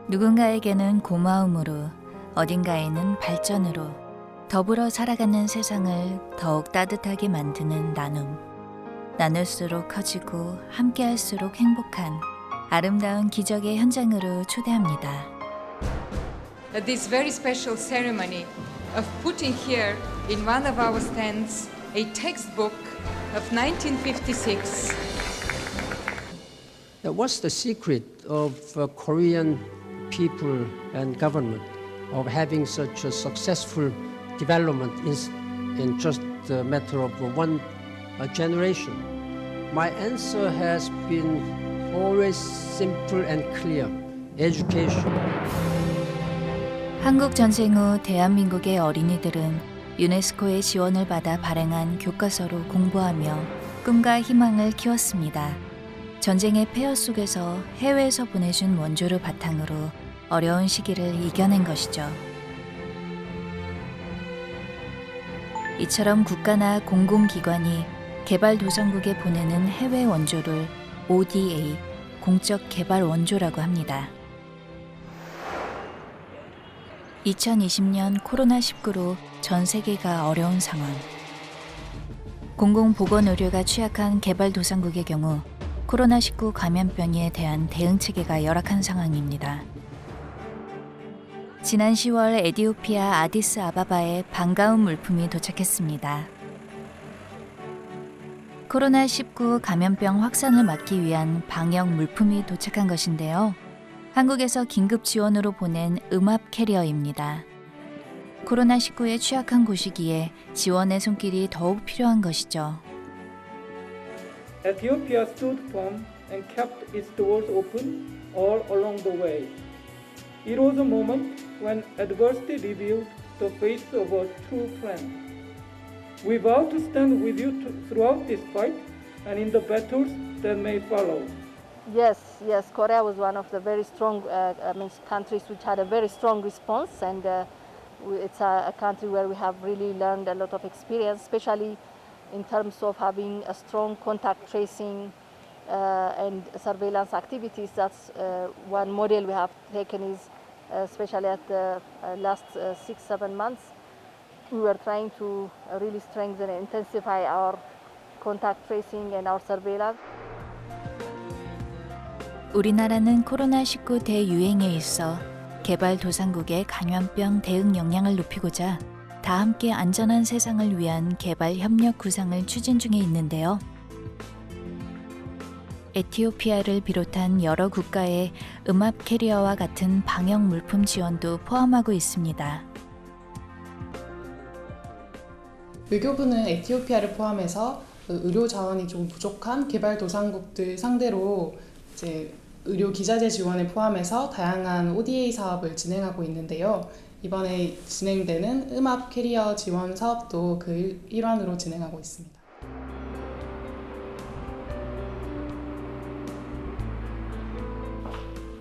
누군가에게는 고마움으로, 어딘가에는 발전으로 더불어 살아가는 세상을 더욱 따뜻하게 만드는 나눔. 나눌수록 커지고 함께할수록 행복한 아름다운 기적의 현장으로 초대합니다. At this very special ceremony of putting here in one of our stands a textbook of 1956. What's the secret of Korean people and government of having such a successful development in just a matter of one generation? My answer has been always simple and clear. Education. 한국 전쟁 후 대한민국의 어린이들은 유네스코의 지원을 받아 발행한 교과서로 공부하며 꿈과 희망을 키웠습니다. 전쟁의 폐허 속에서 해외에서 보내준 원조를 바탕으로 어려운 시기를 이겨낸 것이죠. 이처럼 국가나 공공기관이 개발도상국에 보내는 해외 원조를 ODA, 공적 개발 원조라고 합니다. 2020년 코로나19로 전 세계가 어려운 상황. 공공보건의료가 취약한 개발도상국의 경우 코로나19 감염병에 대한 대응 체계가 열악한 상황입니다. 지난 10월 에티오피아 아디스아바바에 반가운 물품이 도착했습니다. 코로나19 감염병 확산을 막기 위한 방역 물품이 도착한 것인데요. 한국에서 긴급 지원으로 보낸 음압 캐리어입니다. 코로나19에 취약한 곳이기에 지원의 손길이 더욱 필요한 것이죠. Ethiopia stood firm and kept its doors open all along the way. It was a moment when adversity revealed the face of a true friend. We vow to stand with you throughout this fight and in the battles that may follow. Yes, Korea was one of the very strong countries which had a very strong response, and it's a country where we have really learned a lot of experience, especially in terms of having a strong contact tracing and surveillance activities. That's one model we have taken is, especially at the last 6-7 months, we were trying to really strengthen and intensify our contact tracing and our surveillance. 우리나라는 코로나19 대유행에 있어 개발도상국의 감염병 대응 역량을 높이고자 다 함께 안전한 세상을 위한 개발 협력 구상을 추진 중에 있는데요. 에티오피아를 비롯한 여러 국가의 음압 캐리어와 같은 방역 물품 지원도 포함하고 있습니다. 외교부는 에티오피아를 포함해서 의료 자원이 좀 부족한 개발도상국들 상대로 이제 의료 기자재 지원을 포함해서 다양한 ODA 사업을 진행하고 있는데요. 이번에 진행되는 음압 캐리어 지원 사업도 그 일환으로 진행하고 있습니다.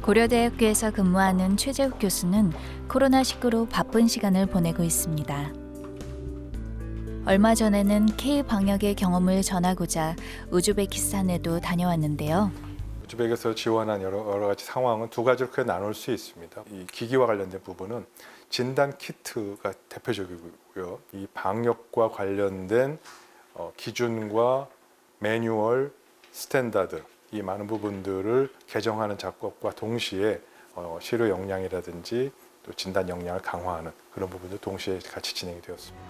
고려대학교에서 근무하는 최재욱 교수는 코로나19로 바쁜 시간을 보내고 있습니다. 얼마 전에는 K-방역의 경험을 전하고자 우즈베키스탄에도 다녀왔는데요. 우즈벡에서 지원한 여러 가지 상황은 두 가지로 크게 나눌 수 있습니다. 이 기기와 관련된 부분은 진단 키트가 대표적이고요. 이 방역과 관련된 기준과 매뉴얼, 스탠다드 이 많은 부분들을 개정하는 작업과 동시에 치료 역량이라든지 또 진단 역량을 강화하는 그런 부분도 동시에 같이 진행이 되었습니다.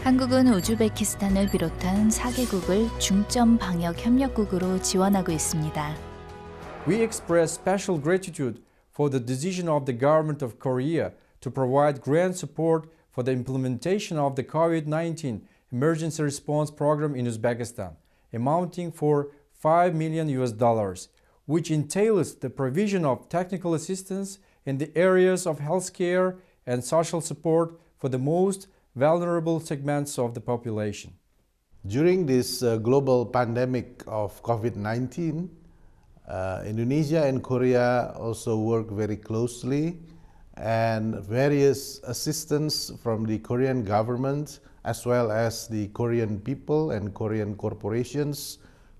한국은 우즈베키스탄을 비롯한 4개국을 중점 방역 협력국으로 지원하고 있습니다. We express special gratitude for the decision of the government of Korea to provide grant support for the implementation of the COVID-19 emergency response program in Uzbekistan, amounting for $5 million, which entails the provision of technical assistance in the areas of healthcare and social support for the most vulnerable segments of the population. During this global pandemic of COVID-19, Indonesia and Korea also work very closely, and various assistance from the Korean government as well as the Korean people and Korean corporations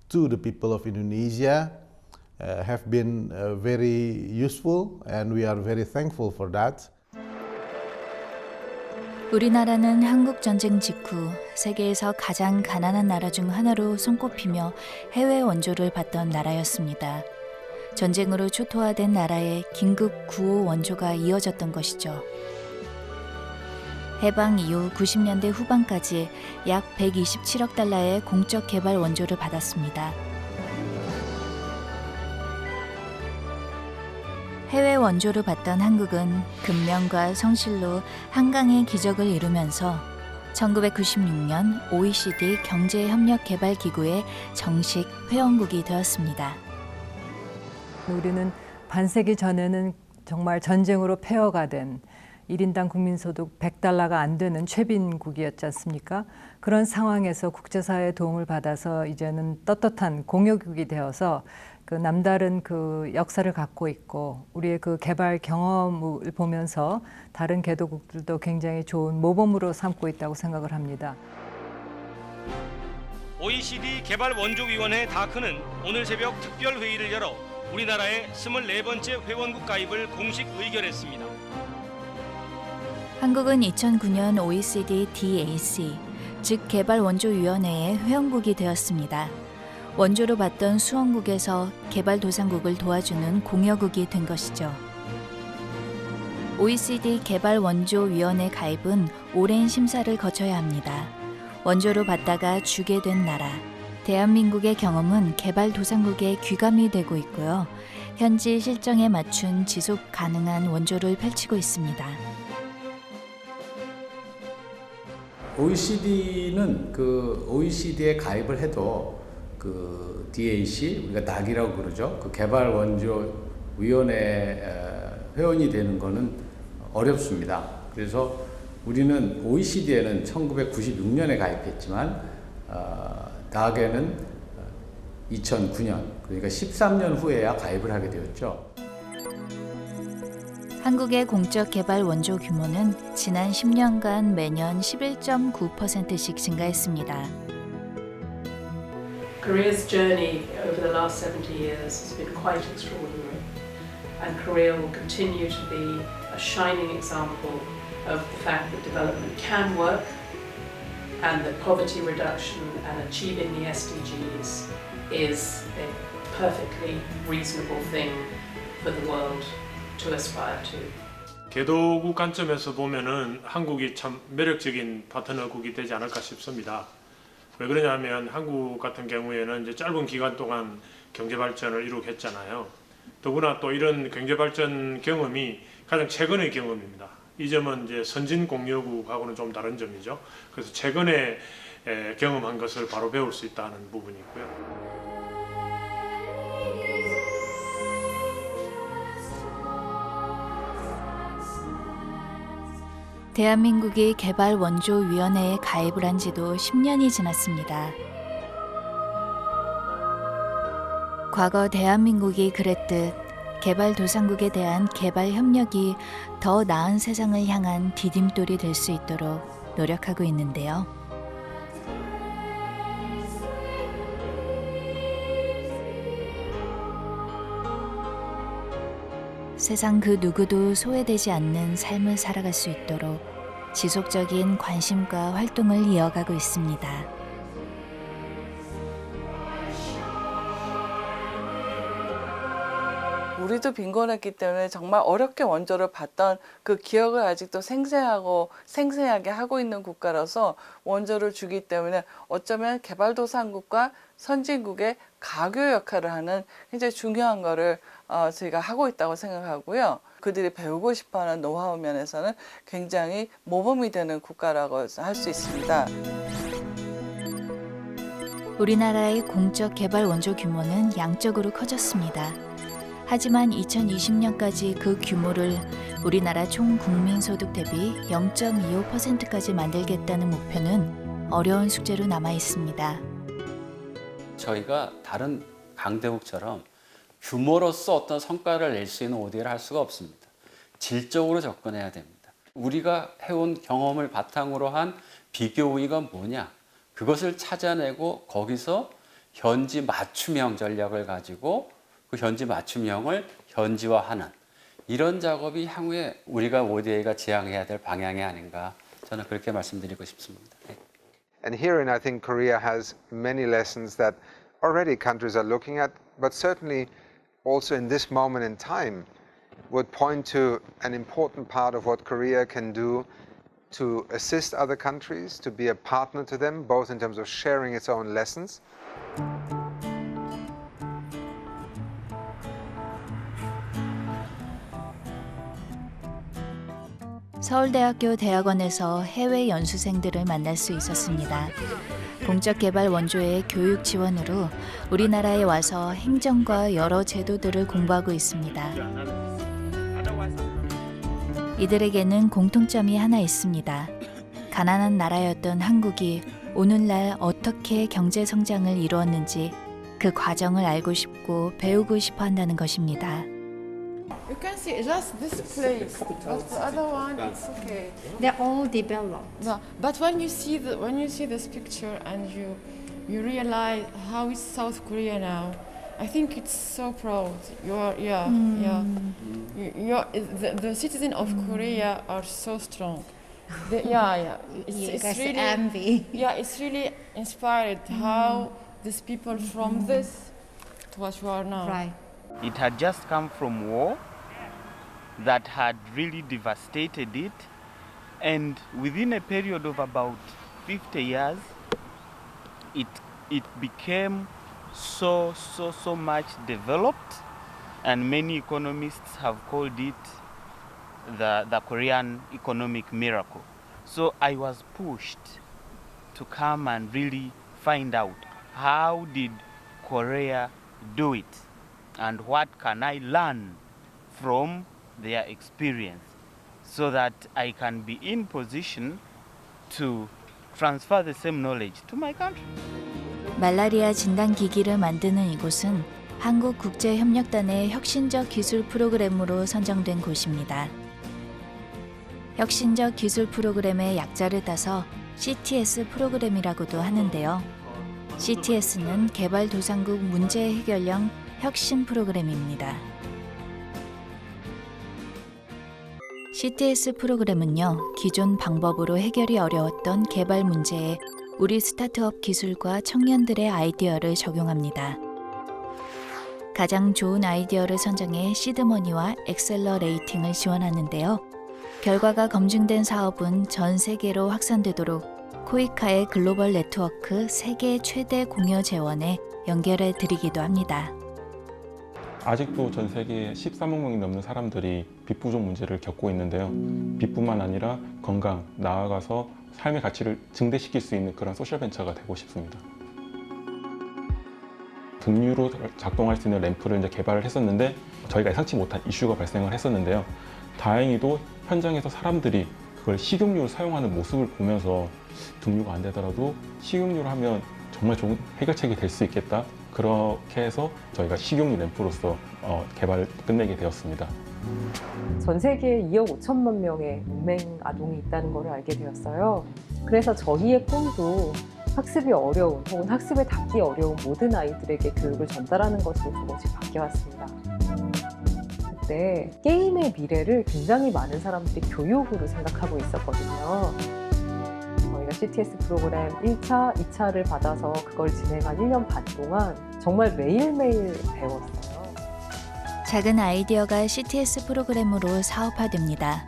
to the people of Indonesia have been very useful, and we are very thankful for that. 우리나라는 한국 전쟁 직후 세계에서 가장 가난한 나라 중 하나로 손꼽히며 해외 원조를 받던 나라였습니다. 전쟁으로 초토화된 나라에 긴급 구호 원조가 이어졌던 것이죠. 해방 이후 90년대 후반까지 약 127억 달러의 공적 개발 원조를 받았습니다. 해외 원조를 받던 한국은 근면과 성실로 한강의 기적을 이루면서 1996년 OECD 경제협력개발기구의 정식 회원국이 되었습니다. 우리는 반세기 전에는 정말 전쟁으로 폐허가 된 1인당 국민소득 100달러가 안 되는 최빈국이었지 않습니까? 그런 상황에서 국제사회의 도움을 받아서 이제는 떳떳한 공여국이 되어서 그 남다른 그 역사를 갖고 있고 우리의 그 개발 경험을 보면서 다른 개도국들도 굉장히 좋은 모범으로 삼고 있다고 생각을 합니다. OECD 개발원조위원회 다크는 오늘 새벽 특별회의를 열어 우리나라의 24번째 회원국 가입을 공식 의결했습니다. 한국은 2009년 OECD DAC, 즉 개발원조위원회의 회원국이 되었습니다. 원조로 받던 수원국에서 개발도상국을 도와주는 공여국이 된 것이죠. OECD 개발원조위원회 가입은 오랜 심사를 거쳐야 합니다. 원조로 받다가 주게 된 나라, 대한민국의 경험은 개발도상국에 귀감이 되고 있고요. 현지 실정에 맞춘 지속 가능한 원조를 펼치고 있습니다. OECD는 그 OECD에 가입을 해도 그 DAC, 우리가 낙이라고 그러죠. 그 개발원조위원회 회원이 되는 거는 어렵습니다. 그래서 우리는 OECD에는 1996년에 가입했지만 낙에는 2009년, 그러니까 13년 후에야 가입을 하게 되었죠. 한국의 공적 개발 원조 규모는 지난 10년간 매년 11.9%씩 증가했습니다. Korea's journey over the last 70 years has been quite extraordinary, and Korea will continue to be a shining example of the fact that development can work and that poverty reduction and achieving the SDGs is a perfectly reasonable thing for the world to aspire to. 개도국 관점에서 보면은 한국이 참 매력적인 파트너국이 되지 않을까 싶습니다. 왜 그러냐면 한국 같은 경우에는 이제 짧은 기간 동안 경제 발전을 이루겠잖아요. 더구나 또 이런 경제 발전 경험이 가장 최근의 경험입니다. 이 점은 이제 선진 공여국하고는 좀 다른 점이죠. 그래서 최근에 경험한 것을 바로 배울 수 있다는 부분이 있고요. 대한민국이 개발원조위원회에 가입을 한 지도 10년이 지났습니다. 과거 대한민국이 그랬듯 개발도상국에 대한 개발 협력이 더 나은 세상을 향한 디딤돌이 될 수 있도록 노력하고 있는데요. 세상 그 누구도 소외되지 않는 삶을 살아갈 수 있도록 지속적인 관심과 활동을 이어가고 있습니다. 우리도 빈곤했기 때문에 정말 어렵게 원조를 받던 그 기억을 아직도 생생하게 하고 있는 국가라서 원조를 주기 때문에 어쩌면 개발도상국과 선진국의 가교 역할을 하는 굉장히 중요한 거를 저희가 하고 있다고 생각하고요. 그들이 배우고 싶어하는 노하우 면에서는 굉장히 모범이 되는 국가라고 할 수 있습니다. 우리나라의 공적 개발 원조 규모는 양적으로 커졌습니다. 하지만 2020년까지 그 규모를 우리나라 총 국민소득 대비 0.25%까지 만들겠다는 목표는 어려운 숙제로 남아 있습니다. 저희가 다른 강대국처럼 규모로서 어떤 성과를 낼 수 있는 ODA를 할 수가 없습니다. 질적으로 접근해야 됩니다. 우리가 해온 경험을 바탕으로 한 비교 우위가 뭐냐? 그것을 찾아내고 거기서 현지 맞춤형 전략을 가지고 그 현지 맞춤형을 현지화하는 이런 작업이 향후에 우리가 ODA가 지향해야 될 방향이 아닌가 저는 그렇게 말씀드리고 싶습니다. And herein I think Korea has many lessons that already countries are looking at, but certainly also in this moment in time would point to an important part of what Korea can do to assist other countries, to be a partner to them, both in terms of sharing its own lessons. 서울대학교 대학원에서 해외 연수생들을 만날 수 있었습니다. 공적개발 원조의 교육 지원으로 우리나라에 와서 행정과 여러 제도들을 공부하고 있습니다. 이들에게는 공통점이 하나 있습니다. 가난한 나라였던 한국이 오늘날 어떻게 경제 성장을 이루었는지 그 과정을 알고 싶고 배우고 싶어 한다는 것입니다. You can see just this place, but the other one it's okay. They're all developed. No, but when you see this picture and you realize how is South Korea now, I think it's so proud. The citizens of Korea are so strong. It's really envy. Yeah, it's really inspired how these people from this to what you are now. Right. It had just come from war that had really devastated it, and within a period of about 50 years it became so much developed, and many economists have called it the Korean economic miracle. So I was pushed to come and really find out how did Korea do it and what can I learn from their experience so that I can be in position to transfer the same knowledge to my country. 말라리아 진단기기를 만드는 이곳은 한국국제협력단의 혁신적 기술 프로그램으로 선정된 곳입니다. 혁신적 기술 프로그램의 약자를 따서 CTS 프로그램이라고도 하는데요. CTS는 개발도상국 문제 해결형 혁신 프로그램입니다. CTS 프로그램은요, 기존 방법으로 해결이 어려웠던 개발 문제에 우리 스타트업 기술과 청년들의 아이디어를 적용합니다. 가장 좋은 아이디어를 선정해 시드머니와 엑셀러레이팅을 지원하는데요. 결과가 검증된 사업은 전 세계로 확산되도록 코이카의 글로벌 네트워크 세계 최대 공여 재원에 연결해 드리기도 합니다. 아직도 전 세계에 13억 명이 넘는 사람들이 빛 부족 문제를 겪고 있는데요. 빛뿐만 아니라 건강, 나아가서 삶의 가치를 증대시킬 수 있는 그런 소셜 벤처가 되고 싶습니다. 등유로 작동할 수 있는 램프를 이제 개발을 했었는데 저희가 예상치 못한 이슈가 발생을 했었는데요. 다행히도 현장에서 사람들이 그걸 식용유를 사용하는 모습을 보면서 등유가 안 되더라도 식용유를 하면 정말 좋은 해결책이 될 수 있겠다. 그렇게 해서 저희가 식용유 램프로서 개발을 끝내게 되었습니다. 전 세계에 2억 5천만 명의 문맹 아동이 있다는 것을 알게 되었어요. 그래서 저희의 꿈도 학습이 어려운 혹은 학습에 닿기 어려운 모든 아이들에게 교육을 전달하는 것으로 조금씩 바뀌어왔습니다. 그때 게임의 미래를 굉장히 많은 사람들이 교육으로 생각하고 있었거든요. 저희가 CTS 프로그램 1차, 2차를 받아서 그걸 진행한 1년 반 동안 정말 매일매일 배웠어요. 작은 아이디어가 CTS 프로그램으로 사업화됩니다.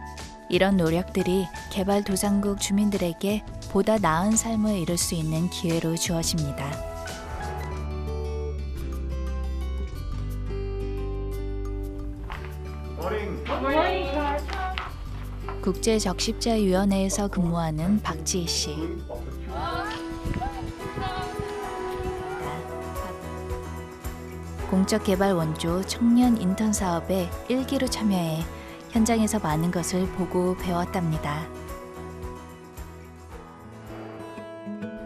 이런 노력들이 개발도상국 주민들에게 보다 나은 삶을 이룰 수 있는 기회로 주어집니다. 국제적십자위원회에서 근무하는 박지희 씨. 공적개발 원조 청년 인턴 사업에 1기로 참여해 현장에서 많은 것을 보고 배웠답니다.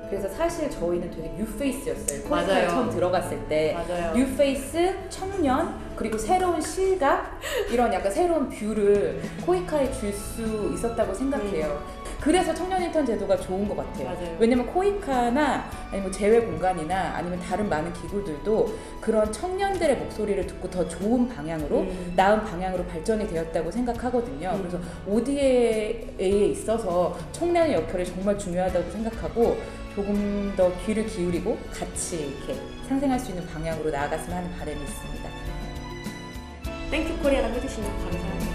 그래서 사실 저희는 되게 뉴페이스였어요. 맞아요. 코이카에 처음 들어갔을 때 맞아요. 뉴페이스, 청년, 그리고 새로운 시각 이런 약간 새로운 뷰를 코이카에 줄 수 있었다고 생각해요. 그래서 청년 인턴 제도가 좋은 것 같아요. 맞아요. 왜냐면 코이카나 아니면 재외 공간이나 아니면 다른 많은 기구들도 그런 청년들의 목소리를 듣고 더 좋은 방향으로 나은 방향으로 발전이 되었다고 생각하거든요. 그래서 ODA에 있어서 청년의 역할이 정말 중요하다고 생각하고 조금 더 귀를 기울이고 같이 이렇게 상생할 수 있는 방향으로 나아갔으면 하는 바람이 있습니다. 땡큐 코리아라고 해주시면 감사합니다.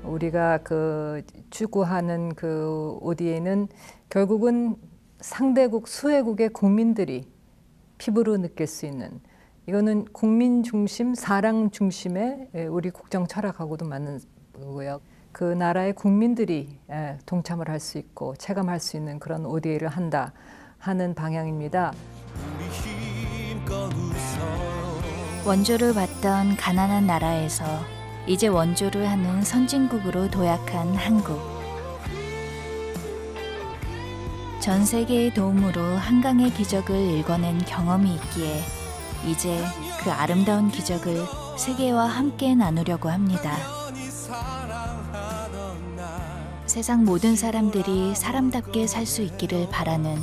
우리가 그 추구하는 그 ODA는 결국은 상대국 수혜국의 국민들이 피부로 느낄 수 있는, 이거는 국민 중심, 사랑 중심의 우리 국정 철학하고도 맞는 거고요. 그 나라의 국민들이 동참을 할 수 있고 체감할 수 있는 그런 ODA를 한다 하는 방향입니다. 원조를 받던 가난한 나라에서 이제 원조를 하는 선진국으로 도약한 한국. 전 세계의 도움으로 한강의 기적을 일궈낸 경험이 있기에 이제 그 아름다운 기적을 세계와 함께 나누려고 합니다. 세상 모든 사람들이 사람답게 살 수 있기를 바라는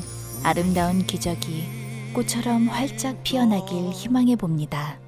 아름다운 기적이 꽃처럼 활짝 피어나길 희망해 봅니다.